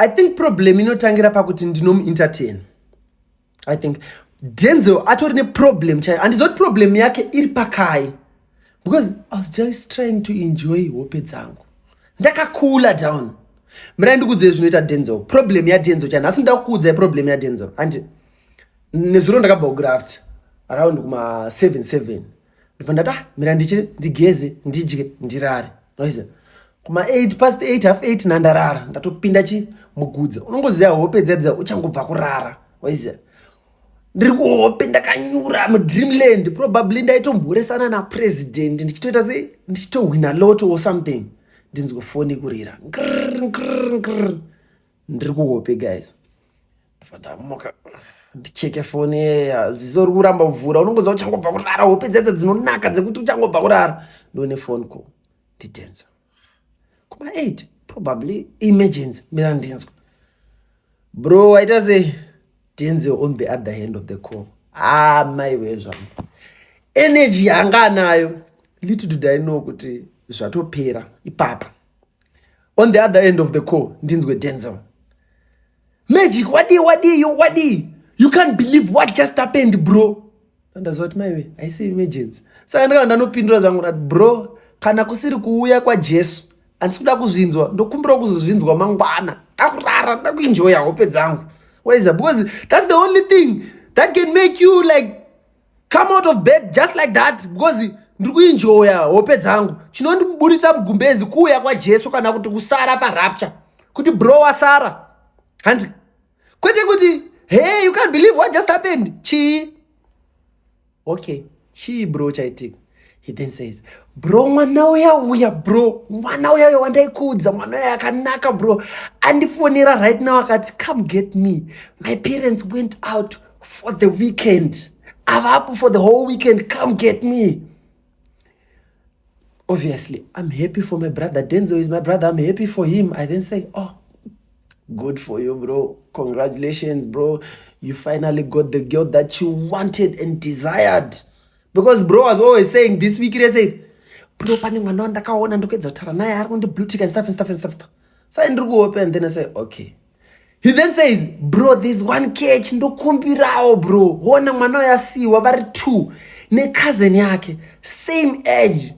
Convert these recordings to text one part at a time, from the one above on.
I think problem inotangira pakuti ndinomu-entertain. I think Denzel atori problem chai, and not problem yake iri pakai, because I was just trying to enjoy hope dzangu. Ndakakula down. Mira ndikudze zvinoita Denzel. Problem ya Denzel chai, asi ndakudze problem ya Denzel. And nezuro ndakabva kugraft around kuma 7 ndifanda mira ndigeze ndidye ndirare. Noize kuma 8:08 half 8 nandarara ndatopinda mugudza. Unongoziva hope dzedza uchangobva kurara. Waize ndiri kuhope ndakanyura mudreamland, probably ndaitomboresana napresident ndichitoita se ndichitowina lotto or something. Ndinzwe foni kurira ndiri kuhope guys. Ndifanda moka ndicheke foni zizori kuramba kuvhura. Unongoziva uchangobva kurara, hope dzedza dzinonaka dzekuti uchangobva kurara. Ndone phone call ndidenza kuma 8 probably emergency. Mira ndinzwe bro waita sei Denzel on the other end of the call. My way zvangu energy yanga nayo, little did I know kuti zvatopera ipapa. On the other end of the call ndinzwe Denzel, magic wadi you can't believe what just happened bro. And that's what my way I see emergency. Saka ndanga ndanopindura zvangu kuti bro, kana kusiri kuuya kwaJesu andisikuda kuzvinzwa, ndokumbira kuzvinzwa mangwana. Ndakurara ndakuenjoya hope dzangu. Why is that? Because that's the only thing that can make you like come out of bed just like that. Because ndiri kuenjoya hope dzangu. Chinondiburitsa mugumbezi kuuya kwaJesu kana kuti kusara parapture. Kuti bro wasara. And kwete kuti hey, you can't believe what just happened. Chi. Okay. Chi bro chaitika. He then says, bro, mwana uya bro. Mwana uya wandaikudza, mwana uya akanaka bro. Andifonera right now akati, come get me. My parents went out for the weekend. Avapo for the whole weekend. Come get me. Obviously, I'm happy for my brother. Denzel is my brother. I'm happy for him. I then say, oh, good for you, bro. Congratulations, bro. You finally got the girl that you wanted and desired. Because bro was always saying this week, he said, bro, pani mwana ndakaona ndokedza kutaura naye ari kundi blue tick and stuff. So I ndiri kuhope, and then I say, okay. He then says, bro, there's one catch ndokumbirawo bro. Wona mwana yasiwa vari 2 ne cousin yake, same age.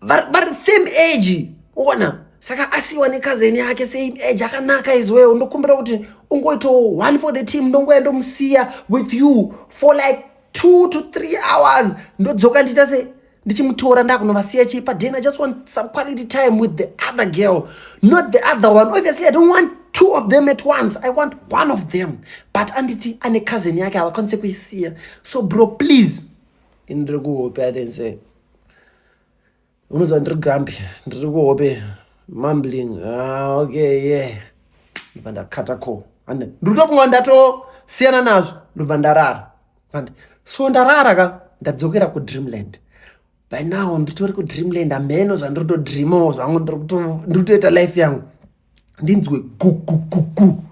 Vari same age. Wona saka asiwa ne cousin yake same age akanaka as well. Ndokumbira kuti ungoito one for the team, ndongoenda musiya with you for like 2 to 3 hours. Ndodzoka ndita se ndichimutora ndakunovasiya chipa. Then I just want some quality time with the other girl, not the other one. Obviously I don't want 2 of them at once. I want one of them. But anditi ane cousin yake avakwanise kuisiya. So bro, please. Ndiri kuhope. I then say, unoza ndiri grumpy, ndiri kuhope, mumbling. Okay, yeah. Ndibva ndakata call. And ndiri kutofunga ndatosiyana nazvo. Ndobva ndarara. And so ndarara ka ndadzokera kudreamland. By now nditori kudreamland, ameno zvandiri kutodreamawo zvangu, ndiri kutoita life yangu. Ndinzwe gugugugu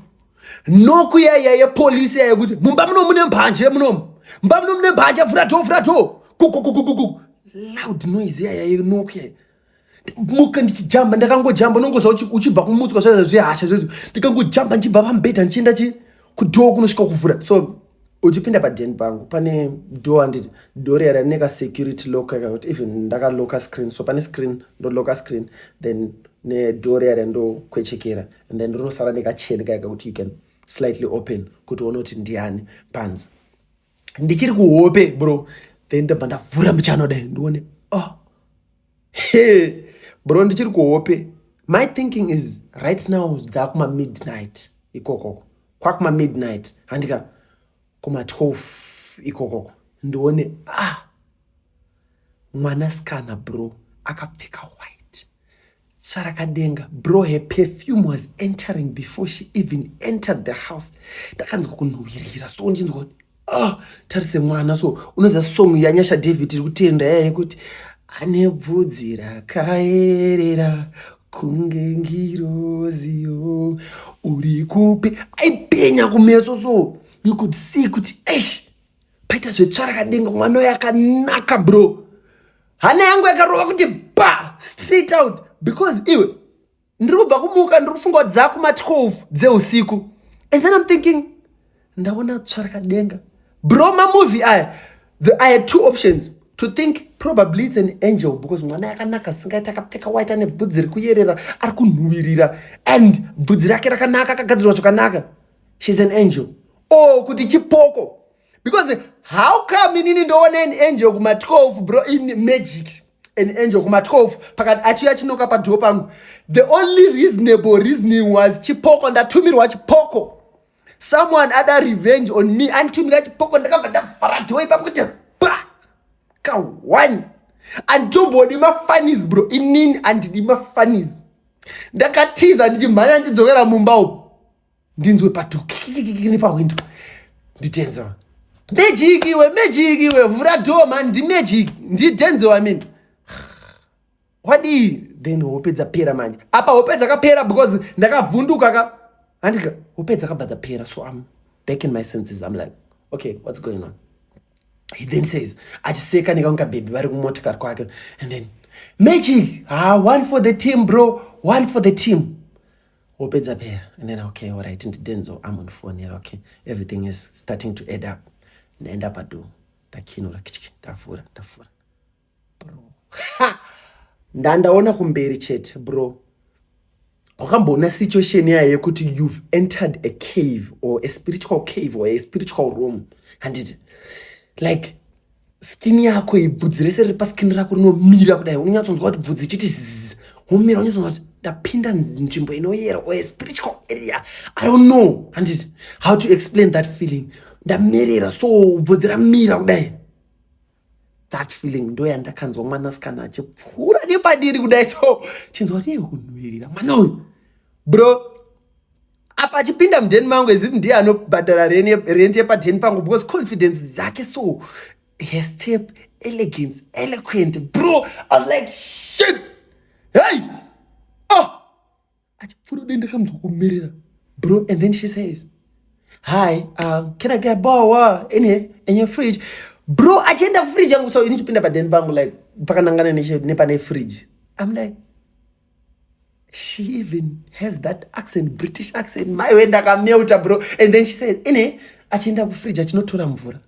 nokuyaya yepolisi yayo kuti mumba muno mune mbanje munomu, mumba muno mune mbanje, vhura to gugugugugu, loud noise yaya yenokuya. Muka ndichijamba, ndakangojamba, unongoziva uchibva kumutswa zvehasha zvezvo, ndikangojamba ndichibva pamubhedha ndichienda kudhoo kunosvika kuvhura. So uchipinda padeni pangu pane door, anditi door yara neka security lock yakakuti even ndakaloka screen, so pane screen ndoloka screen, then ne door yara ndokwechekera, and then rinosara nekacheni yakakuti you can slightly open kuti uone kuti ndiani panze. Ndichiri kuhope bro, then ndabva ndavhura muchano dai ndione hey bro, ndichiri kuhope. My thinking is right now dzakuma midnight ikoko, kwakuma midnight handika kuma 12 ikoko ndione mwanasikana bro akapfeka white, charakadenga bro. Her perfume was entering before she even entered the house. Ndakanzwa kunhuhwirira, so ndinzwa tarise mwana. So unoziva song yanyasha David iri kutenda yaye kuti ane bvudzi rakaerera kunge ngiroziyo uri kupi, aipenya kumeso. So you could see kuti paita zvetsvarakadenga, mwana yakanaka bro. Hana yangu yakarova kuti ba straight out, because iwe ndiri kubva kumuka ndiri kufunga kuti dzakuma 12 dzeusiku. And then I'm thinking, ndaona tsvaraka denga. Bro, movie I had 2 options to think probably it's an angel because mwana yakanaka singaita akapfeka white ane bvudzi rikuyerera ari kunhuhwirira and bvudzi rake rakanaka akagadzirwa zvakanaka. She's an angel. Oh, kuti chipoko. Because how come inini ndoona an angel kuma 12 bro in magic? An angel kuma 12 pakati achiya chinoka padhuo pangu. The only reasoning was chipoko, ndatumirwa chipoko. Someone had a revenge on me and tumira chipoko ndakabva ndavhara dhoo ipapo kuti ba ka one and tobody ma funnies bro inini andidi ma funnies. Ndakatiza ndichimhanya ndidzokera mumba upo ndinzwe padhuo kikikikini pawindow nditenze magic iwe vhura dhoo man ndi magic ndi Denzel I mean. Wadi then hope dzapera manje apa hope dzakapera because ndakavhunduka ka andika hope dzakabva dzapera, so I'm back in my senses. I'm like, okay, what's going on? He then says achiseka nekaunga baby vari kumotikari kwake and then magic, one for the team bro, one for the team. Hope dzapera and then okay, all right, into Denzel I'm on phone here. Okay, everything is starting to add up. Ndaenda pado ndakinura kichiki ndavhura bro. Ndandaona kumberi chete bro. Wakamboona situation yaye yekuti you've entered a cave or a spiritual cave or a spiritual room and it like skin yako ibvudzi rese riri paskin rako rinomira kudai unonyatsonzwa kuti bvudzi chiti womira unyatsonzwa kuti ndapinda nzvimbo inoyera or a spiritual area. I don't know and it how to explain that feeling. Ndamerera so bvudzi ramira kudai. That feeling ndo yandakanzwa mwanasikana achipfuura nepadiri kudai so chinzwa kuti kunhuhwirira mwana uyu bro. Apa achipinda mudheni mangu as if ndiye anobhadhara rent yepadheni pangu because confidence dzake so her step, elegance, eloquent bro. I was like shit, hey, achipfuura kudai ndakamzwa kumerera bro. And then she says, hi, can I get a bowl in your fridge? Bro, achienda fridge yangu so inichipinda padeni pangu like pakanangana nepane fridge. I'm like, she even has that accent, British accent. My way ndakameuta bro. And then she says, ine achienda kufridge achinotora mvura.